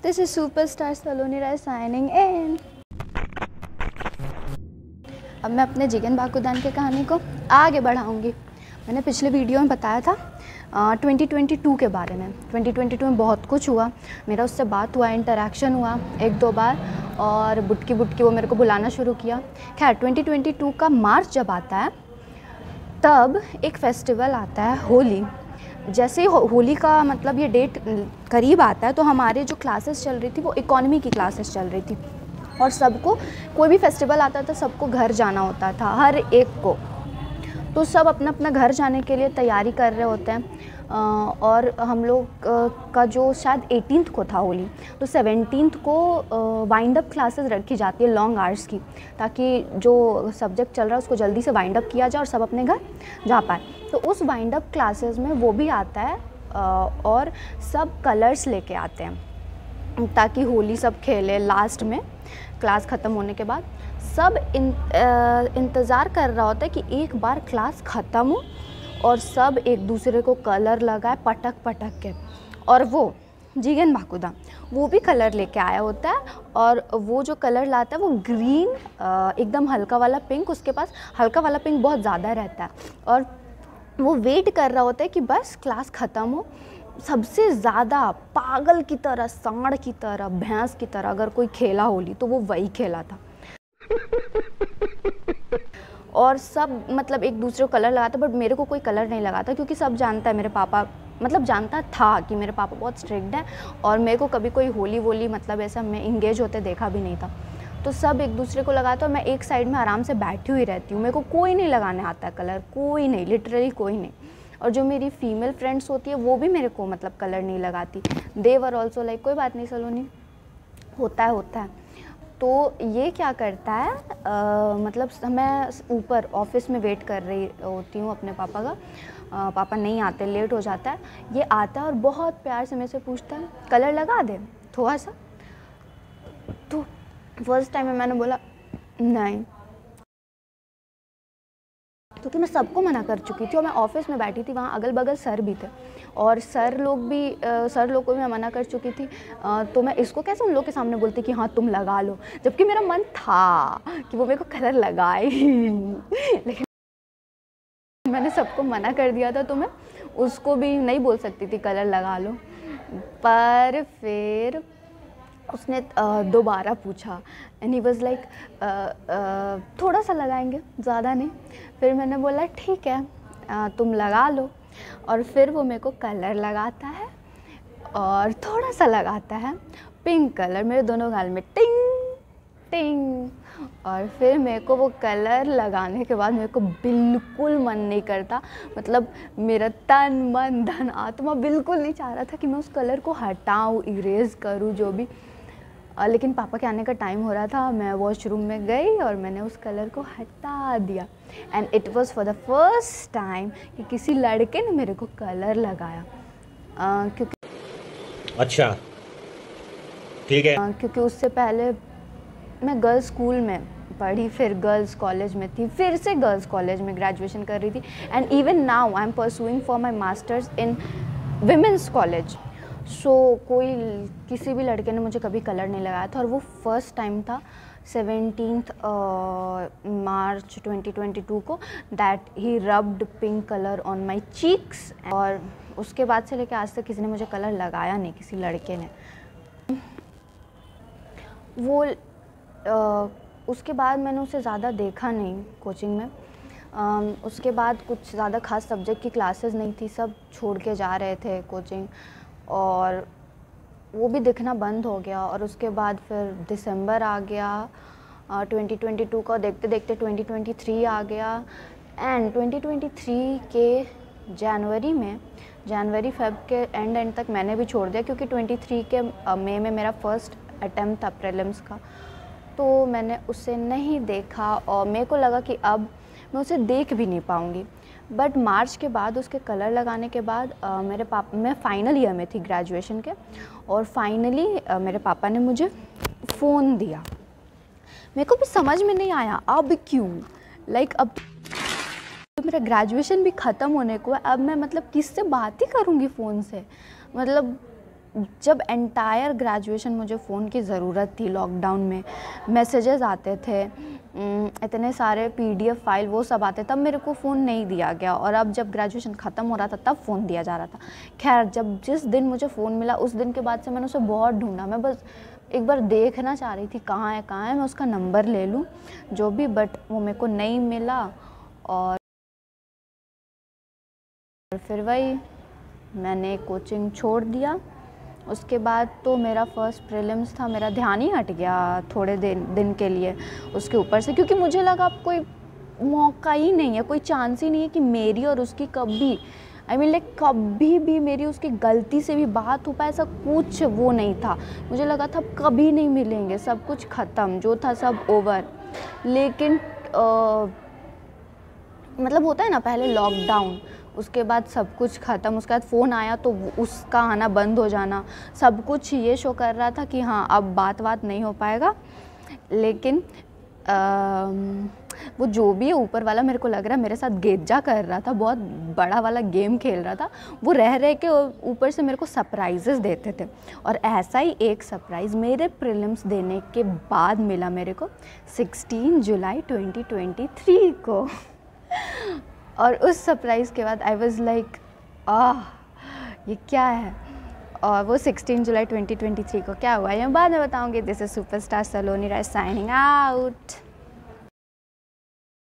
This is superstar Saloni Rai signing in. अब मैं अपने जिगन बाकुदान की कहानी को आगे बढ़ाऊंगी। मैंने पिछले वीडियो में बताया था 2022 के बारे में। 2022 में बहुत कुछ हुआ, मेरा उससे बात हुआ, इंटरेक्शन हुआ एक दो बार, और बुटकी वो मेरे को बुलाना शुरू किया। खैर 2022 का मार्च जब आता है तब एक फेस्टिवल आता है, होली। जैसे ही होली का मतलब ये डेट करीब आता है तो हमारे जो क्लासेस चल रही थी वो इकोनॉमी की क्लासेस चल रही थी, और सबको कोई भी फेस्टिवल आता था सबको घर जाना होता था, हर एक को। तो सब अपना अपना घर जाने के लिए तैयारी कर रहे होते हैं। और हम लोग का जो शायद 18th को था होली, तो 17th को वाइंड अप क्लासेस रखी जाती है लॉन्ग आवर्स की, ताकि जो सब्जेक्ट चल रहा है उसको जल्दी से वाइंड अप किया जाए और सब अपने घर जा पाए। तो उस वाइंड अप क्लासेस में वो भी आता है और सब कलर्स लेके आते हैं ताकि होली सब खेले। लास्ट में क्लास ख़त्म होने के बाद सब इंतज़ार कर रहा होता है कि एक बार क्लास ख़त्म हो और सब एक दूसरे को कलर लगाए पटक के। और वो जिगन बाकुदा वो भी कलर लेके आया होता है, और वो जो कलर लाता है वो ग्रीन, एकदम हल्का वाला पिंक, उसके पास हल्का वाला पिंक बहुत ज़्यादा रहता है, और वो वेट कर रहा होता है कि बस क्लास ख़त्म हो। सबसे ज़्यादा पागल की तरह, सांड की तरह, भैंस की तरह अगर कोई खेला होली तो वो वही खेला था। और सब मतलब एक दूसरे को कलर लगाता, बट मेरे को कोई कलर नहीं लगाता क्योंकि सब जानता है, मेरे पापा मतलब जानता था कि मेरे पापा बहुत स्ट्रिक्ट हैं, और मेरे को कभी कोई होली वोली मतलब ऐसा मैं इंगेज होते देखा भी नहीं था। तो सब एक दूसरे को लगाता और मैं एक साइड में आराम से बैठी हुई रहती हूँ। मेरे को कोई नहीं लगाने आता कलर, कोई नहीं, लिटरली कोई नहीं। और जो मेरी फीमेल फ्रेंड्स होती है वो भी मेरे को मतलब कलर नहीं लगाती। दे वर ऑल्सो लाइक कोई बात नहीं सलोनी, होता है। तो ये क्या करता है, मतलब मैं ऊपर ऑफिस में वेट कर रही होती हूँ अपने पापा का। पापा नहीं आते, लेट हो जाता है। ये आता है और बहुत प्यार से मेरे से पूछता है कलर लगा दे थोड़ा सा। तो फर्स्ट टाइम में मैंने बोला नहीं, क्योंकि मैं सबको मना कर चुकी थी और मैं ऑफिस में बैठी थी, वहाँ अगल बगल सर भी थे और सर लोग को भी मैं मना कर चुकी थी। तो मैं इसको कैसे उन लोग के सामने बोलती कि हाँ तुम लगा लो, जबकि मेरा मन था कि वो मेरे को कलर लगाए लेकिन मैंने सबको मना कर दिया था, तो मैं उसको भी नहीं बोल सकती थी कलर लगा लो। पर फिर उसने दोबारा पूछा एंड ही वाज लाइक थोड़ा सा लगाएंगे, ज़्यादा नहीं। फिर मैंने बोला ठीक है तुम लगा लो, और फिर वो मेरे को कलर लगाता है और थोड़ा सा लगाता है पिंक कलर मेरे दोनों गाल में, टिंग टिंग। और फिर मेरे को वो कलर लगाने के बाद मेरे को बिल्कुल मन नहीं करता, मतलब मेरा तन मन धन आत्मा बिल्कुल नहीं चाह रहा था कि मैं उस कलर को हटाऊँ, इरेज करूँ, जो भी। लेकिन पापा के आने का टाइम हो रहा था, मैं वॉशरूम में गई और मैंने उस कलर को हटा दिया। And it was for the first time कि किसी लड़के ने मेरे को कलर लगाया। क्योंकि अच्छा ठीक है, क्योंकि उससे पहले मैं गर्ल्स स्कूल में पढ़ी, फिर गर्ल्स कॉलेज में थी, फिर से गर्ल्स कॉलेज में ग्रेजुएशन कर रही थी, and even now I am pursuing for my masters in women's college. So किसी भी लड़के ने मुझे कभी कलर नहीं लगाया था, और वो फर्स्ट टाइम था 17th मार्च 2022 को, that he rubbed pink colour on my cheeks. और उसके बाद से लेकर आज तक किसी ने मुझे कलर लगाया नहीं, किसी लड़के ने। वो उसके बाद मैंने उसे ज़्यादा देखा नहीं कोचिंग में। उसके बाद कुछ ज़्यादा खास सब्जेक्ट की क्लासेस नहीं थी, सब छोड़ के जा रहे थे कोचिंग, और वो भी दिखना बंद हो गया। और उसके बाद फिर दिसंबर आ गया 2022 का, देखते देखते 2023 आ गया, एंड 2023 के जनवरी फेब के एंड तक मैंने भी छोड़ दिया, क्योंकि 23 के मई में मेरा फर्स्ट अटेम्प्ट था प्रीलिम्स का। तो मैंने उसे नहीं देखा और मेरे को लगा कि अब मैं उसे देख भी नहीं पाऊँगी। बट मार्च के बाद उसके कलर लगाने के बाद मैं फाइनल ईयर में थी ग्रेजुएशन के, और फाइनली मेरे पापा ने मुझे फ़ोन दिया। मेरे को भी समझ में नहीं आया अब क्यों, लाइक अब तो मेरा ग्रेजुएशन भी ख़त्म होने को है, अब मैं मतलब किससे बात ही करूँगी फ़ोन से, मतलब जब एंटायर ग्रेजुएशन मुझे फ़ोन की ज़रूरत थी, लॉकडाउन में मैसेजेस आते थे, इतने सारे PDF फाइल वो सब आते, तब मेरे को फ़ोन नहीं दिया गया। और अब जब ग्रेजुएशन ख़त्म हो रहा था तब फ़ोन दिया जा रहा था। खैर, जिस दिन मुझे फ़ोन मिला उस दिन के बाद से मैंने उसे बहुत ढूंढा। मैं बस एक बार देखना चाह रही थी कहाँ है मैं उसका नंबर ले लूँ जो भी, बट वो मेरे को नहीं मिला। और फिर वही मैंने कोचिंग छोड़ दिया। उसके बाद तो मेरा फर्स्ट प्रीलिम्स था, मेरा ध्यान ही हट गया थोड़े दिन के लिए उसके ऊपर से, क्योंकि मुझे लगा अब कोई मौका ही नहीं है, कोई चांस ही नहीं है कि मेरी और उसकी कभी लाइक कभी भी मेरी उसकी गलती से भी बात हो पाए, ऐसा कुछ वो नहीं था। मुझे लगा था कभी नहीं मिलेंगे, सब कुछ ख़त्म, जो था सब ओवर। लेकिन मतलब होता है ना, पहले लॉकडाउन, उसके बाद सब कुछ ख़त्म, उसके बाद फ़ोन आया तो उसका आना बंद हो जाना, सब कुछ ये शो कर रहा था कि हाँ अब बात नहीं हो पाएगा। लेकिन वो जो भी है ऊपर वाला, मेरे को लग रहा है मेरे साथ गेजा कर रहा था, बहुत बड़ा वाला गेम खेल रहा था। वो रह के ऊपर से मेरे को सरप्राइजेस देते थे। और ऐसा ही एक सरप्राइज़ मेरे प्रीलिम्स देने के बाद मिला मेरे को 16 जुलाई 2023 को। और उस सरप्राइज़ के बाद आई वॉज़ लाइक ये क्या है। और वो 16 जुलाई 2023 को क्या हुआ ये बाद में बताऊंगी। This is superstar Saloni Rai signing out.